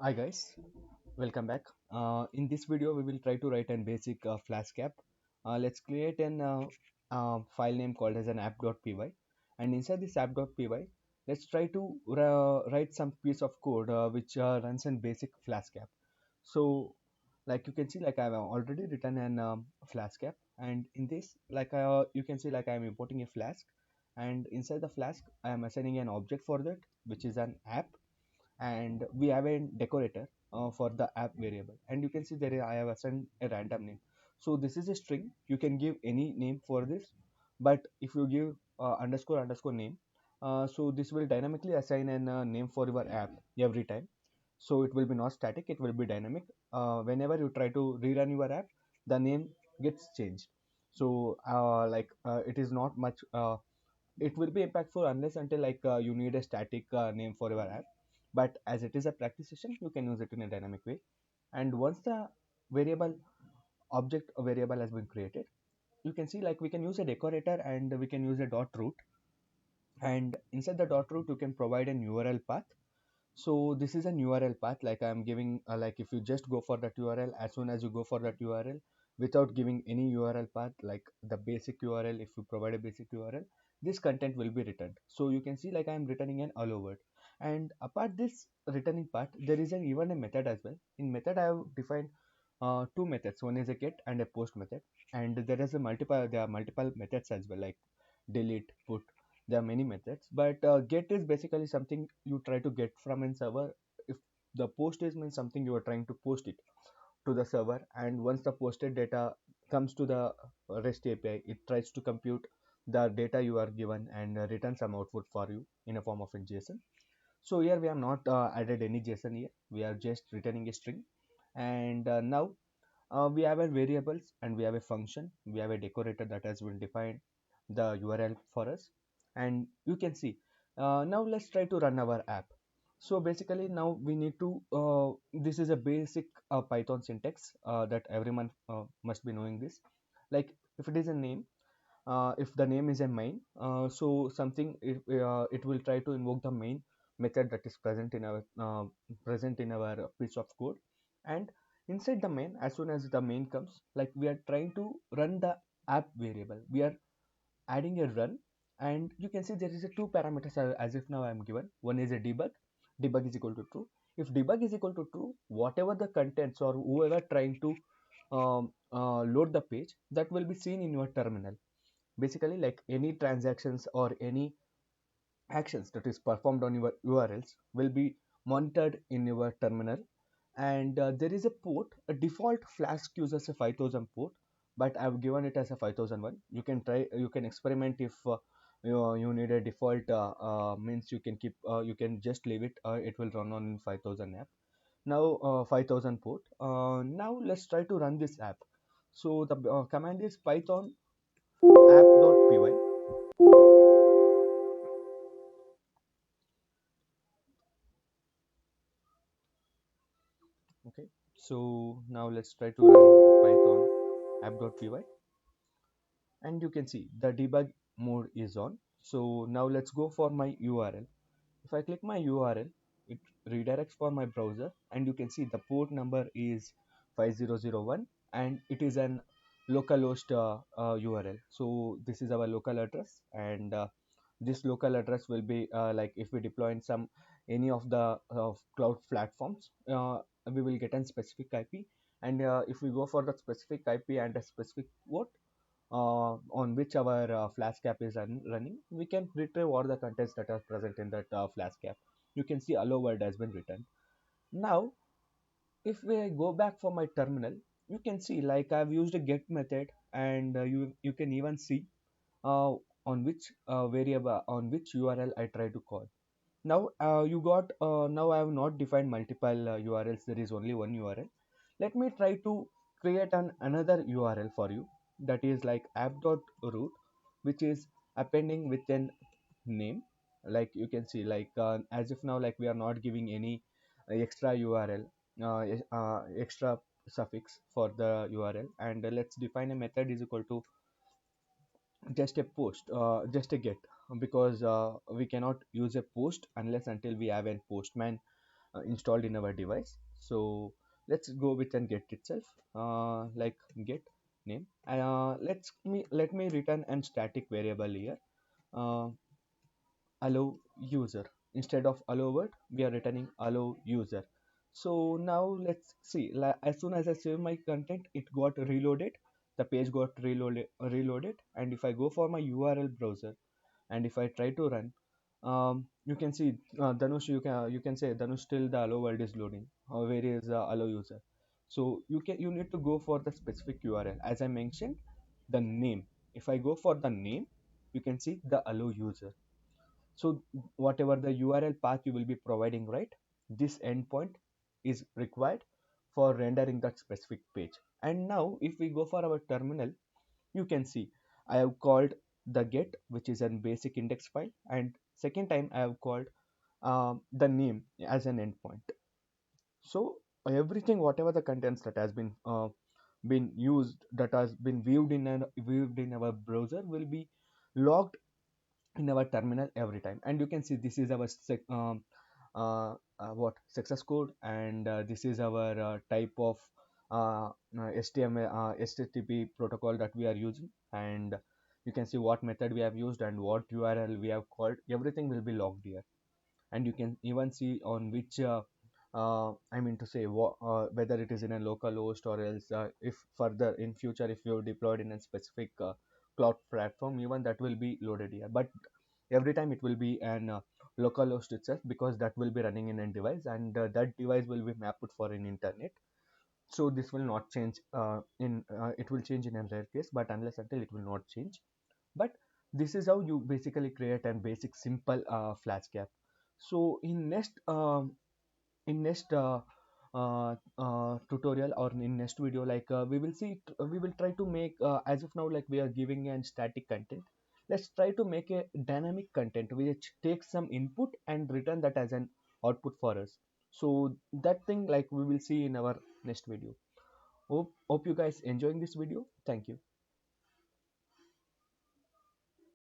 Hi guys, welcome back. In this video, we will try to write an basic Flask app. Let's create an file name called as an app.py, and inside this app.py, let's try to write some piece of code which runs in basic Flask app. So, like you can see, like I've already written an Flask app, and in this, you can see, like I'm importing a Flask, and inside the Flask, I am assigning an object for that, which is an app, and we have a decorator for the app variable, and you can see there I have assigned a random name. So this is a string, you can give any name for this, but if you give underscore underscore name, so this will dynamically assign a name for your app every time. So it will be not static, it will be dynamic. Whenever you try to rerun your app, the name gets changed. So it is not much it will be impactful unless until you need a static name for your app, but as it is a practice session, you can use it in a dynamic way. And once the variable object variable has been created, you can see like we can use a decorator and we can use a dot root, and inside the dot root you can provide an url path. So this is an URL path, like I'm giving, like if you just go for that URL, as soon as you go for that URL, without giving any URL path, like the basic URL, if you provide a basic URL, this content will be returned. So you can see like I'm returning an hello world. And apart this returning part, there is even a method as well. In method, I have defined two methods. One is a get and a post method, and there are multiple methods as well, like delete, put. There are many methods, but get is basically something you try to get from a server. If the post is means something you are trying to post it to the server, and once the posted data comes to the REST API, it tries to compute the data you are given and return some output for you in a form of a JSON. So here we have not added any JSON here, we are just returning a string. And now we have a variables and we have a function, we have a decorator that has been defined the URL for us. And you can see, now let's try to run our app. So basically now we need to this is a basic Python syntax that everyone must be knowing this. Like if it is a name, if the name is a main, so something it will try to invoke the main method that is present in our piece of code. And inside the main, as soon as the main comes, like we are trying to run the app variable, we are adding a run. And you can see there is a two parameters as if now I am given. One is a debug is equal to true. If debug is equal to true, whatever the contents or whoever trying to load the page, that will be seen in your terminal. Basically, like any transactions or any actions that is performed on your URLs will be monitored in your terminal. And there is a port, a default Flask uses a 5000 port, but I've given it as a 5001. You can try, you can experiment if you need a default means you can keep, you can just leave it, it will run on 5000 app. Now 5000 port. Now let's try to run this app. So the command is python app.py. Okay, so now let's try to run python app.py, and you can see the debug mode is on. So now let's go for my URL. If I click my URL, it redirects for my browser, and you can see the port number is 5001, and it is an localhost URL. So this is our local address, and this local address will be like if we deploy in some any of the cloud platforms, we will get a specific IP. And if we go for the specific IP and a specific port on which our Flask app is running, we can retrieve all the contents that are present in that Flask app. You can see hello world has been written. Now, if we go back for my terminal, you can see like I've used a get method, and you can even see uh, on which variable, on which URL I try to call. Now you got now I have not defined multiple URLs, there is only one URL. Let me try to create another URL for you, that is like app.root, which is appending with an name. Like you can see like as if now like we are not giving any extra URL, extra suffix for the URL. And let's define a method is equal to just a post, just a get, because we cannot use a post unless until we have a postman installed in our device. So let's go with and get itself, like get name. Let me return an static variable here, uh, allow user. Instead of allow word, we are returning allow user. So now let's see, as soon as I save my content, it got reloaded, the page got reloaded. And if I go for my URL browser, and if I try to run, you can see, Dhanush, you can say, Dhanush, still the allow world is loading. Where is allow user? So you need to go for the specific URL. As I mentioned, the name. If I go for the name, you can see the allow user. So whatever the URL path you will be providing, right? This endpoint is required for rendering that specific page. And now if we go for our terminal, you can see I have called the get, which is a basic index file, and second time I have called the name as an endpoint. So everything, whatever the contents that has been used, that has been viewed in our browser, will be logged in our terminal every time. And you can see this is our what success code, and this is our type of HTML HTTP protocol that we are using, and you can see what method we have used and what URL we have called. Everything will be logged here. And you can even see on which I mean to say, whether it is in a local host, or else if further in future if you deployed in a specific cloud platform, even that will be loaded here. But every time it will be an local host itself, because that will be running in a device, and that device will be mapped for an internet. So this will not change, in it will change in a rare case, but unless until it will not change. But this is how you basically create a basic simple Flask app. So in next tutorial, or in next video, like we will try to make, as of now, like we are giving a static content. Let's try to make a dynamic content which takes some input and return that as an output for us. So that thing, like we will see in our next video. Hope you guys enjoying this video. Thank you.